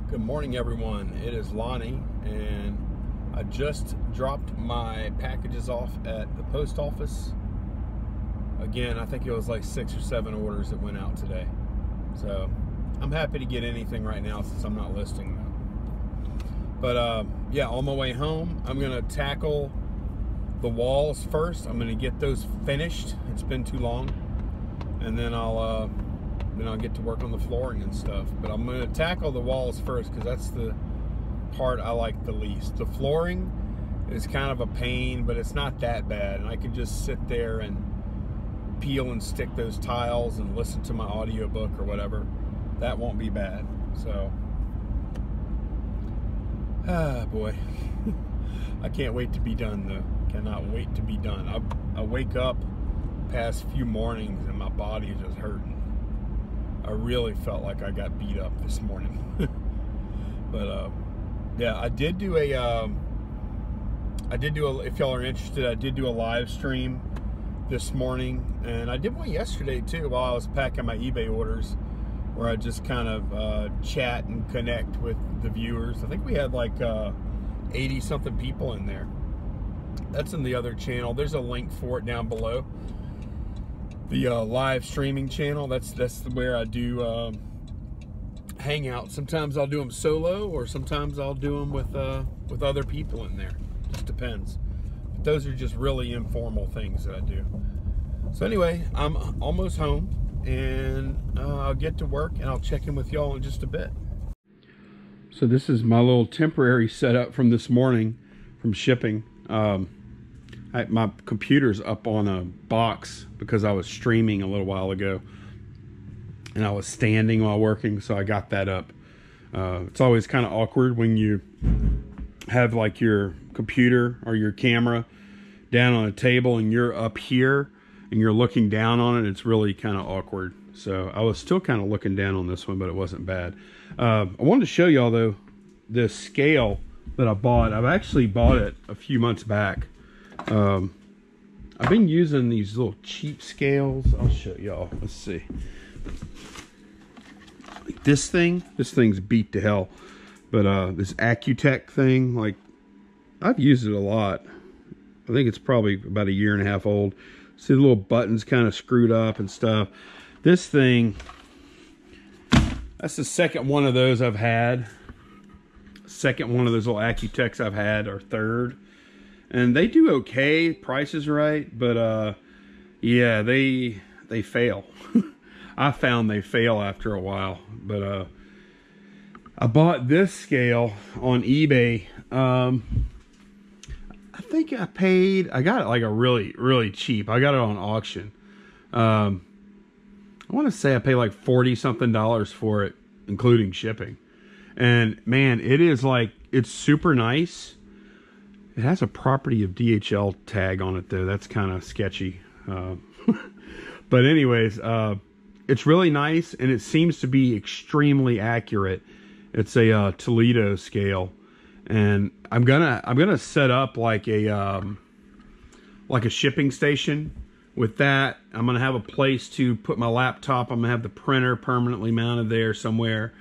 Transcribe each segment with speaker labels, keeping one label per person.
Speaker 1: Good morning, everyone. It is Lonnie, and I just dropped my packages off at the post office. Again, I think it was like 6 or 7 orders that went out today. So I'm happy to get anything right now since I'm not listing them. But yeah, on my way home, I'm gonna tackle the walls first. I'm gonna get those finished. It's been too long, and then I'll get to work on the flooring and stuff. But I'm going to tackle the walls first because that's the part I like the least. The flooring is kind of a pain, but it's not that bad. And I can just sit there and peel and stick those tiles and listen to my audiobook or whatever. That won't be bad. So, boy. I can't wait to be done though. Cannot wait to be done. I wake up past few mornings and my body is just hurting. I really felt like I got beat up this morning. But yeah, I did do a if y'all are interested, I did do a live stream this morning, and I did one yesterday too while I was packing my eBay orders, where I just kind of chat and connect with the viewers. I think we had like 80 something people in there. That's in the other channel. There's a link for it down below. The live streaming channel, that's where I do hang out. Sometimes I'll do them solo, or sometimes I'll do them with other people in there. Just depends. But those are just really informal things that I do. So anyway, I'm almost home, and I'll get to work, and I'll check in with y'all in just a bit. So this is my little temporary setup from this morning from shipping. My computer's up on a box because I was streaming a little while ago, and I was standing while working, so I got that up. It's always kind of awkward when you have like your computer or your camera down on a table and you're up here and you're looking down on it. It's really kind of awkward. So I was still kind of looking down on this one, but it wasn't bad. I wanted to show y'all though this scale that I bought. I've actually bought it a few months back. I've been using these little cheap scales. I'll show y'all. Let's see. Like this thing's beat to hell. But this Accutech thing, like, I've used it a lot. I think it's probably about 1.5 years old. See the little buttons kind of screwed up and stuff. This thing, that's the second one of those I've had. Second one of those little Accutechs I've had, or third. And they do okay, price is right, but yeah, they fail. I found they fail after a while. But I bought this scale on eBay. I think I got it like a really cheap. I got it on auction. I want to say I paid like $40 something for it, including shipping. And man, it is like, it's super nice. It has a property of DHL tag on it though. That's kind of sketchy. But anyways, it's really nice, and it seems to be extremely accurate. It's a Toledo scale, and I'm gonna set up like a shipping station with that. I'm gonna have a place to put my laptop. I'm gonna have the printer permanently mounted there somewhere.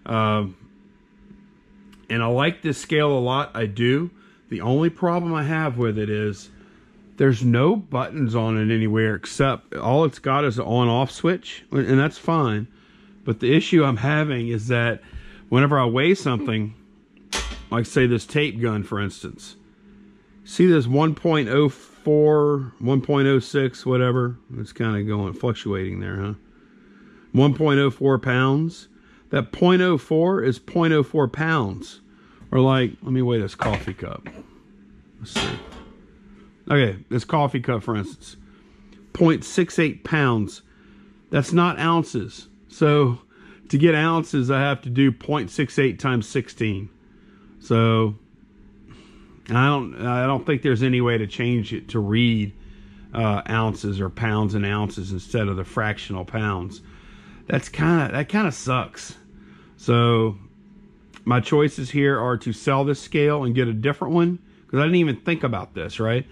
Speaker 1: And I like this scale a lot. I do. The only problem I have with it is there's no buttons on it anywhere, except all it's got is an on-off switch, and that's fine. But the issue I'm having is that whenever I weigh something, like say this tape gun, for instance, see this 1.04, 1.06, whatever, it's kind of going, fluctuating there, huh? 1.04 pounds. That 0.04 is 0.04 pounds. Or like, let me weigh this coffee cup. Let's see. Okay, this coffee cup, for instance, 0.68 pounds. That's not ounces. So to get ounces, I have to do 0.68 times 16. So I don't think there's any way to change it to read ounces or pounds and ounces instead of the fractional pounds. That kind of sucks. So my choices here are to sell this scale and get a different one, because I didn't even think about this, right?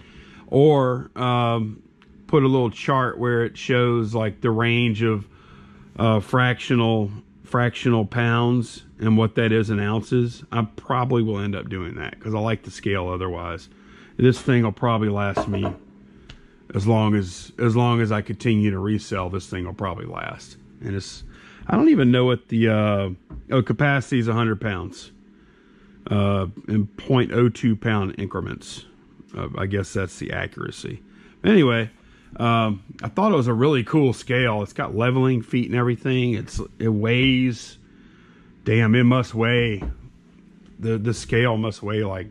Speaker 1: Or put a little chart where it shows like the range of fractional fractional pounds and what that is in ounces, I probably will end up doing that because I like the scale otherwise. This thing will probably last me as long as I continue to resell. This thing will probably last. And it's, I don't even know what the capacity is 100 pounds in 0.02 pound increments. I guess that's the accuracy. Anyway, I thought it was a really cool scale. It's got leveling feet and everything. It weighs, damn, it must weigh, the scale must weigh like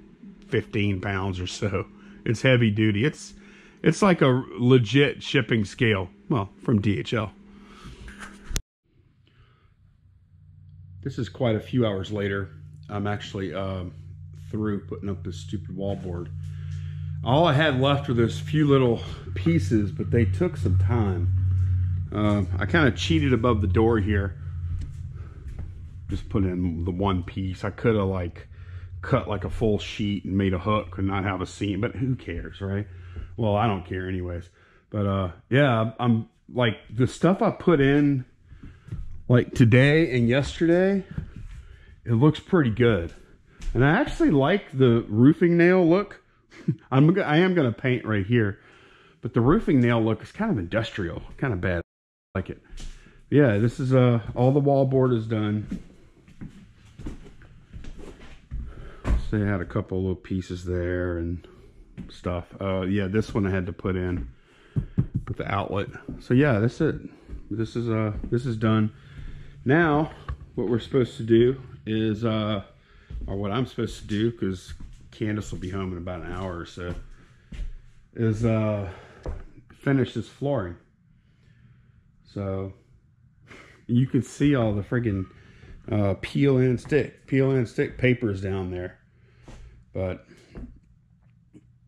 Speaker 1: 15 pounds or so. It's heavy duty. It's like a legit shipping scale. Well, from DHL. This is quite a few hours later. I'm actually through putting up this stupid wallboard. All I had left were those few little pieces, but they took some time. I kind of cheated above the door here. Just put in the one piece. I could have like cut like a full sheet and made a hook and not have a seam, but who cares, right? Well, I don't care anyways. But yeah, I'm like, the stuff I put in like today and yesterday, it looks pretty good. And I actually like the roofing nail look. I am going to paint right here, but the roofing nail look is kind of industrial, kind of bad. I like it. Yeah, this is all the wallboard is done. So I had a couple little pieces there and stuff. Yeah, this one I had to put in with the outlet. So yeah, that's it. This is done. Now what we're supposed to do is or what I'm supposed to do, because Candace will be home in about an hour or so, is finish this flooring. So you can see all the friggin' peel and stick papers down there. But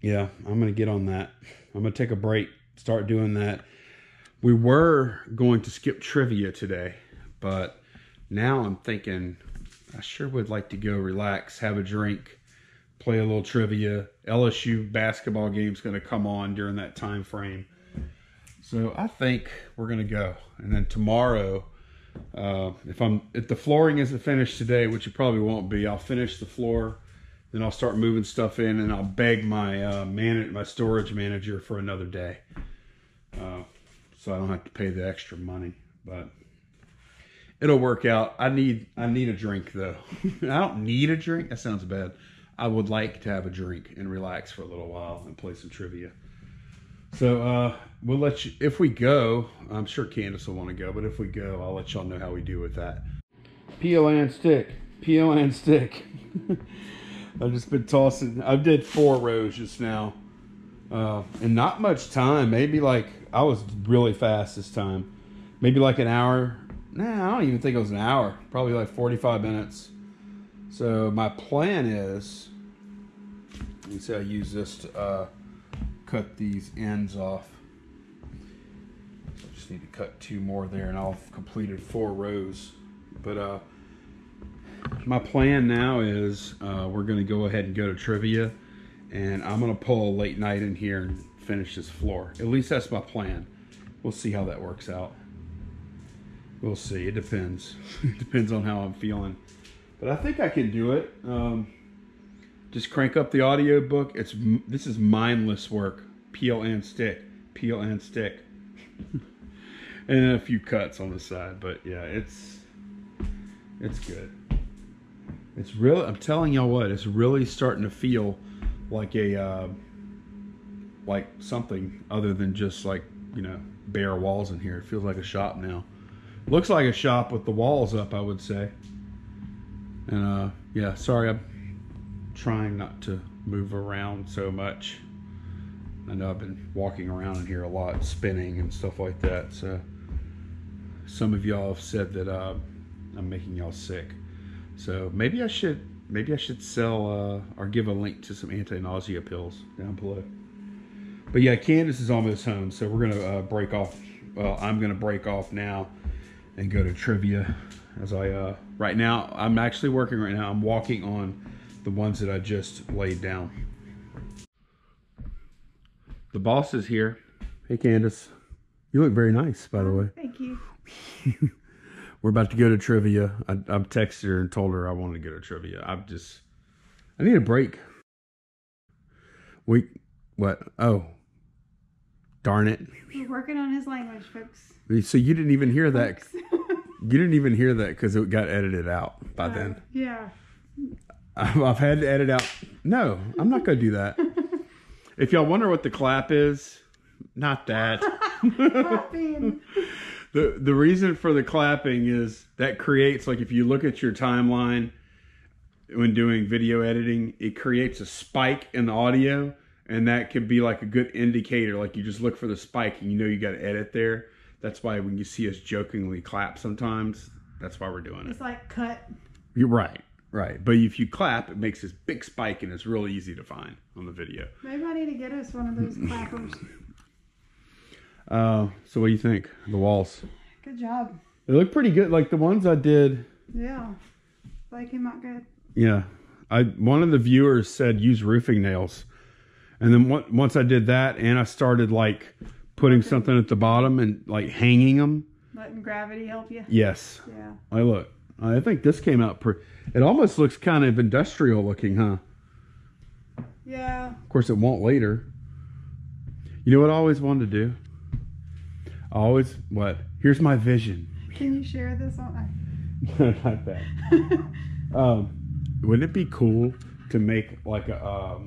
Speaker 1: yeah, I'm gonna get on that. I'm gonna take a break, start doing that. We were going to skip trivia today, but now I'm thinking I sure would like to go relax, have a drink, play a little trivia. LSU basketball game's gonna come on during that time frame. So I think we're gonna go. And then tomorrow, if the flooring isn't finished today, which it probably won't be, I'll finish the floor. Then I'll start moving stuff in, and I'll beg my my storage manager for another day, so I don't have to pay the extra money. But it'll work out. I need a drink though. I don't need a drink. That sounds bad. I would like to have a drink and relax for a little while and play some trivia. So we'll let you. If we go, I'm sure Candace will want to go. But if we go, I'll let y'all know how we do with that. Peel and stick. Peel and stick. I've just been tossing. I did 4 rows just now, and not much time. Maybe like, I was really fast this time. Maybe like an hour. Nah, I don't even think it was an hour. Probably like 45 minutes. So my plan is, you see, I use this to cut these ends off. So I just need to cut 2 more there, and I'll have completed 4 rows. But my plan now is we're going to go ahead and go to trivia, and I'm going to pull a late night in here and finish this floor. At least that's my plan. We'll see how that works out. We'll see. It depends. It depends on how I'm feeling. But I think I can do it. Just crank up the audio book. This is mindless work. Peel and stick. Peel and stick. And then a few cuts on the side. But yeah, it's good. It's really, I'm telling y'all what, it's really starting to feel like a like something other than just like, you know, bare walls in here. It feels like a shop now. Looks like a shop with the walls up, I would say. And yeah, sorry, I'm trying not to move around so much. I know I've been walking around in here a lot, spinning and stuff like that. So some of y'all have said that I'm making y'all sick. So maybe I should sell or give a link to some anti-nausea pills down below. But yeah, Candace is almost home, so we're gonna break off. Well, I'm gonna break off now and go to trivia. As I right now, I'm actually working right now. I'm walking on the ones that I just laid down. The boss is here. Hey, Candace. You look very nice, by the way.
Speaker 2: Thank you.
Speaker 1: we're about to go to trivia. I've texted her and told her I wanted to go to trivia. I need a break. What? Oh, darn it.
Speaker 2: We're working on his language, folks.
Speaker 1: So you didn't even hear that. You didn't even hear that because it got edited out by then.
Speaker 2: Yeah.
Speaker 1: I've had to edit out. No, I'm not going to do that. If y'all wonder what the clap is, not that.
Speaker 2: Clapping.
Speaker 1: The reason for the clapping is that creates, like if you look at your timeline when doing video editing, it creates a spike in the audio, and that could be like a good indicator. Like you just look for the spike and you know you got to edit there. That's why when you see us jokingly clap sometimes, that's why we're doing it.
Speaker 2: It's like cut.
Speaker 1: You're right. Right. But if you clap, it makes this big spike and it's really easy to find on the video.
Speaker 2: Maybe I need to get us one of those clappers.
Speaker 1: So what do you think? The walls.
Speaker 2: Good job.
Speaker 1: They look pretty good. Like the ones I did.
Speaker 2: Yeah. They came out good.
Speaker 1: Yeah. One of the viewers said use roofing nails. And then once I did that and I started like putting something at the bottom and like hanging them.
Speaker 2: Letting gravity help you?
Speaker 1: Yes.
Speaker 2: Yeah.
Speaker 1: I think this came out it almost looks kind of industrial looking, huh?
Speaker 2: Yeah.
Speaker 1: Of course, it won't later. You know what I always wanted to do? Here's my vision.
Speaker 2: Can you share this on?
Speaker 1: Not that. Wouldn't it be cool to make like a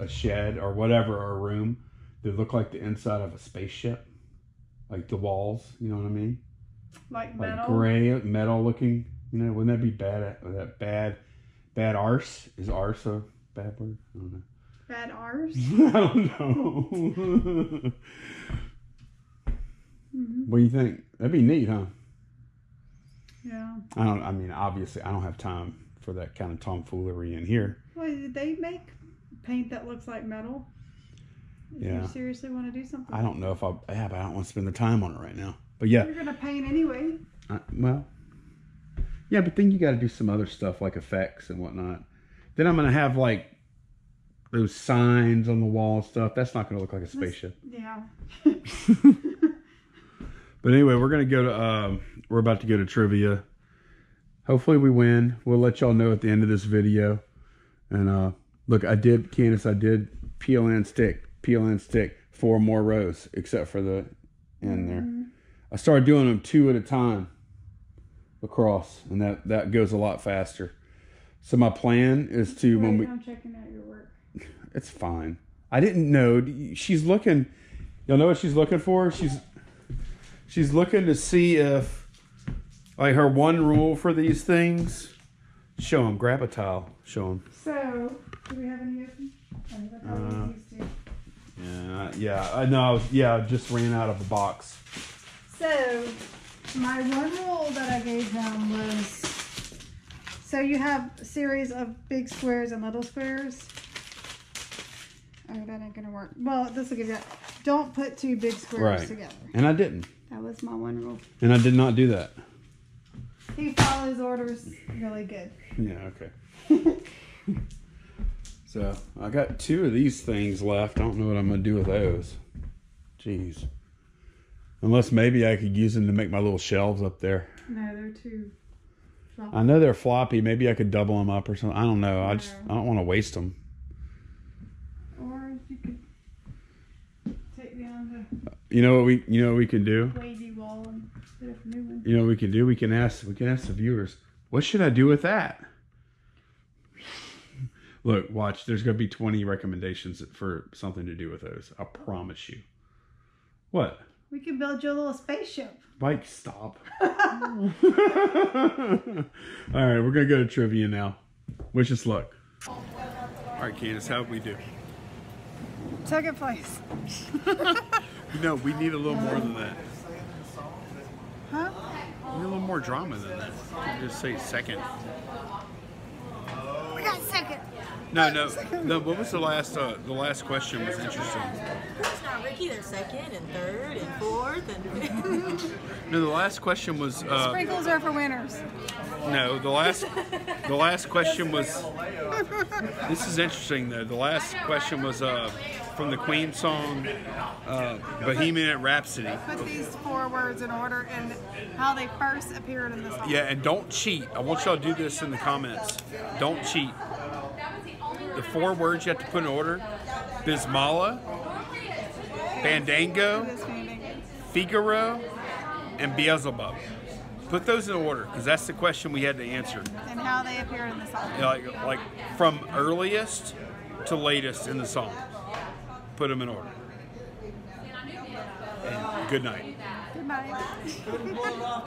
Speaker 1: shed or whatever, or a room that look like the inside of a spaceship? Like the walls, you know what I mean?
Speaker 2: Like metal?
Speaker 1: Like gray, metal looking. You know, wouldn't that be bad? Bad arse? Is arse a bad word? I don't know.
Speaker 2: Bad arse?
Speaker 1: I don't know. What do you think? That'd be neat, huh?
Speaker 2: Yeah.
Speaker 1: I mean, obviously, I don't have time for that kind of tomfoolery in here.
Speaker 2: Well, did they make paint that looks like metal?
Speaker 1: Yeah.
Speaker 2: You seriously want to do something?
Speaker 1: I don't know if but I don't want to spend the time on it right now. But yeah.
Speaker 2: You're going to paint anyway.
Speaker 1: Well, yeah, but then you got to do some other stuff like effects and whatnot. Then I'm going to have like those signs on the wall and stuff. That's not going to look like a spaceship.
Speaker 2: Yeah.
Speaker 1: But anyway, we're going to go to, we're about to go to trivia. Hopefully we win. We'll let y'all know at the end of this video. And look, Candace, I did peel and stick 4 more rows, except for the end there. I started doing them 2 at a time across, and that goes a lot faster. So my plan is to
Speaker 2: I'm checking out your work.
Speaker 1: It's fine. I didn't know she's looking. You'll know what she's looking for. She's looking to see if, like, her one rule for these things. Show them. Grab a towel. Show them.
Speaker 2: So, do we have any open?
Speaker 1: I know. I just ran out of a box.
Speaker 2: So, my one rule that I gave them was, so you have a series of big squares and little squares. Oh, that ain't gonna work. Well, this will give you that. Don't put 2 big squares together.
Speaker 1: And I didn't.
Speaker 2: That was my one rule.
Speaker 1: And I did not do that.
Speaker 2: He follows orders really good.
Speaker 1: Yeah, okay. So, I got 2 of these things left. I don't know what I'm going to do with those. Jeez. Unless maybe I could use them to make my little shelves up there.
Speaker 2: No, they're too floppy.
Speaker 1: I know they're floppy. Maybe I could double them up or something. I don't know. I don't want to waste them.
Speaker 2: Or you could take down the
Speaker 1: You know what we can do?
Speaker 2: wavy wall and put up a new one.
Speaker 1: You know what we can do? We can ask the viewers, what should I do with that? Look, watch. There's going to be 20 recommendations for something to do with those. I promise you. What?
Speaker 2: We can build you a little spaceship.
Speaker 1: Mike, stop. All right, we're going to go to trivia now. Wish us luck. All right, Candace, how did we do?
Speaker 2: Second place.
Speaker 1: No, we need a little more than that.
Speaker 2: Huh?
Speaker 1: We need a little more drama than that. Just say second.
Speaker 2: We got second.
Speaker 1: No. What was the last question was interesting.
Speaker 3: It's not Ricky. They're second and third and fourth and.
Speaker 1: No, the last question was.
Speaker 2: Sprinkles are for winners.
Speaker 1: No, the last question was. This is interesting though. The last question was from the Queen song, Bohemian Rhapsody.
Speaker 2: Put these 4 words in order and how they first appeared in the song.
Speaker 1: Yeah, and don't cheat. I want y'all to do this in the comments. Don't cheat. The 4 words you have to put in order: Bismillah, Fandango, Figaro, and Beelzebub. Put those in order, because that's the question we had to answer.
Speaker 2: And how they appeared in the song.
Speaker 1: Like from earliest to latest in the song. Put them in order. And good night.
Speaker 2: Good night.